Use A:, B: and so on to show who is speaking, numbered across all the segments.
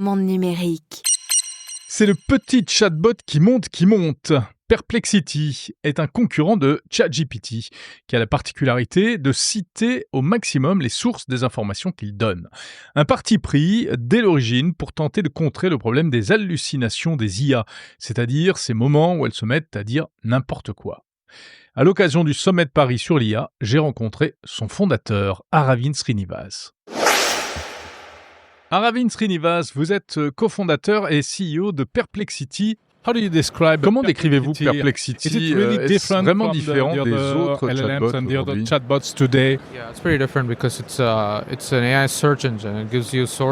A: Monde numérique.
B: C'est le petit chatbot qui monte. Perplexity est un concurrent de ChatGPT qui a la particularité de citer au maximum les sources des informations qu'il donne. Un parti pris dès l'origine pour tenter de contrer le problème des hallucinations des IA, c'est-à-dire ces moments où elles se mettent à dire n'importe quoi. À l'occasion du sommet de Paris sur l'IA, j'ai rencontré son fondateur, Aravind Srinivas. Aravind Srinivas, vous êtes cofondateur et CEO de Perplexity. Comment décrivez-vous Perplexity? Est-ce vraiment différent des autres chatbots aujourd'hui?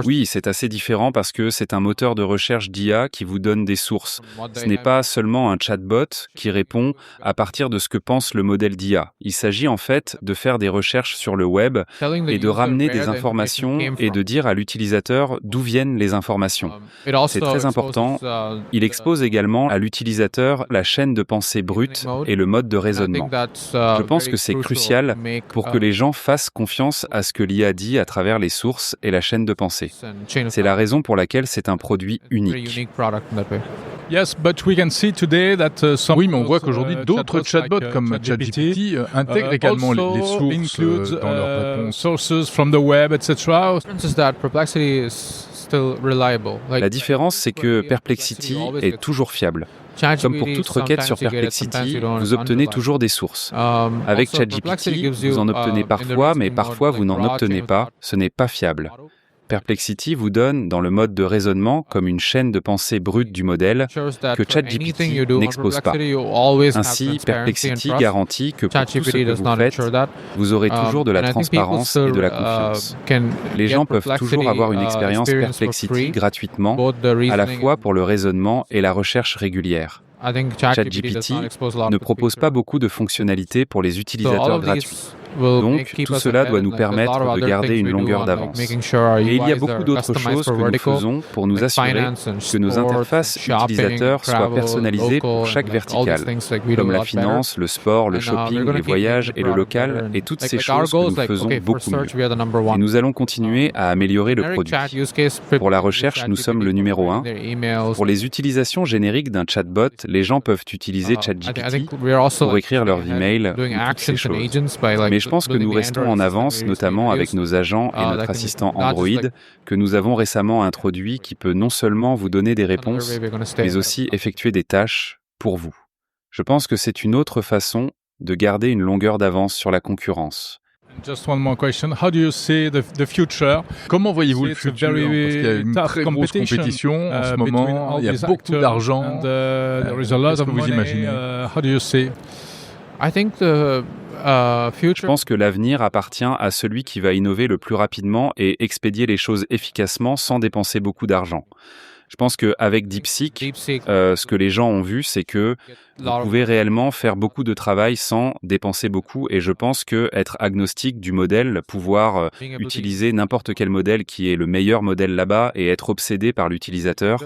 C: Oui, c'est assez différent parce que c'est un moteur de recherche d'IA qui vous donne des sources. Ce n'est pas seulement un chatbot qui répond à partir de ce que pense le modèle d'IA. Il s'agit en fait de faire des recherches sur le web et de ramener des informations et de dire à l'utilisateur d'où viennent les informations. C'est très important. Il expose également à l'utilisateur la chaîne de pensée brute et le mode de raisonnement. Je pense que c'est crucial pour que les gens fassent confiance à ce que l'IA dit à travers les sources et la chaîne de pensée. C'est la raison pour laquelle c'est un produit unique.
B: Oui, mais on voit qu'aujourd'hui, d'autres chatbots comme ChatGPT intègrent également les sources dans leurs réponses.
C: La différence, c'est que Perplexity est toujours fiable. Comme pour toute requête sur Perplexity, vous obtenez toujours des sources. Avec ChatGPT, vous en obtenez parfois, mais parfois vous n'en obtenez pas. Ce n'est pas fiable. Perplexity vous donne, dans le mode de raisonnement, comme une chaîne de pensée brute du modèle que ChatGPT n'expose pas. Ainsi, Perplexity garantit que pour tout ce que vous faites, vous aurez toujours de la transparence et de la confiance. Les gens peuvent toujours avoir une expérience Perplexity gratuitement, à la fois pour le raisonnement et la recherche régulière. ChatGPT ne propose pas beaucoup de fonctionnalités pour les utilisateurs gratuits. Donc, tout cela doit nous permettre de garder une longueur d'avance. Et il y a beaucoup d'autres choses que nous faisons pour nous assurer que nos interfaces utilisateurs soient personnalisées pour chaque verticale, comme la finance, le sport, le shopping, les voyages et le local, et toutes ces choses que nous faisons beaucoup mieux. Et nous allons continuer à améliorer le produit. Pour la recherche, nous sommes le numéro 1. Pour les utilisations génériques d'un chatbot, les gens peuvent utiliser ChatGPT pour écrire leurs emails ou toutes ces choses. Mais je pense que nous restons en avance, notamment avec nos agents et notre assistant Android, que nous avons récemment introduit, qui peut non seulement vous donner des réponses, mais aussi effectuer des tâches pour vous. Je pense que c'est une autre façon de garder une longueur d'avance sur la concurrence.
B: Just one more question. How do you see the future? Comment voyez-vous le futur? Parce qu'il y a une très grosse compétition en ce moment. Il y a beaucoup d'argent. Qu'est-ce que vous imaginez? How do you see?
C: Je pense que l'avenir appartient à celui qui va innover le plus rapidement et expédier les choses efficacement sans dépenser beaucoup d'argent. Je pense qu'avec DeepSeek, ce que les gens ont vu, c'est que vous pouvez réellement faire beaucoup de travail sans dépenser beaucoup. Et je pense qu'être agnostique du modèle, pouvoir utiliser n'importe quel modèle qui est le meilleur modèle là-bas et être obsédé par l'utilisateur,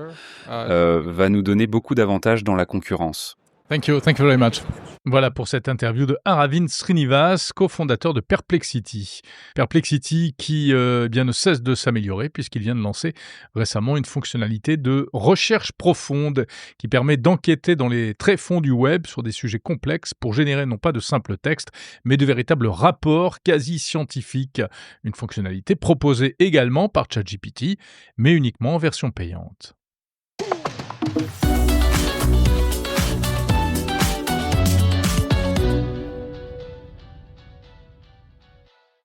C: va nous donner beaucoup d'avantages dans la concurrence.
B: Thank you very much. Voilà pour cette interview de Aravind Srinivas, cofondateur de Perplexity. Perplexity qui bien ne cesse de s'améliorer puisqu'il vient de lancer récemment une fonctionnalité de recherche profonde qui permet d'enquêter dans les tréfonds du web sur des sujets complexes pour générer non pas de simples textes, mais de véritables rapports quasi scientifiques. Une fonctionnalité proposée également par ChatGPT, mais uniquement en version payante.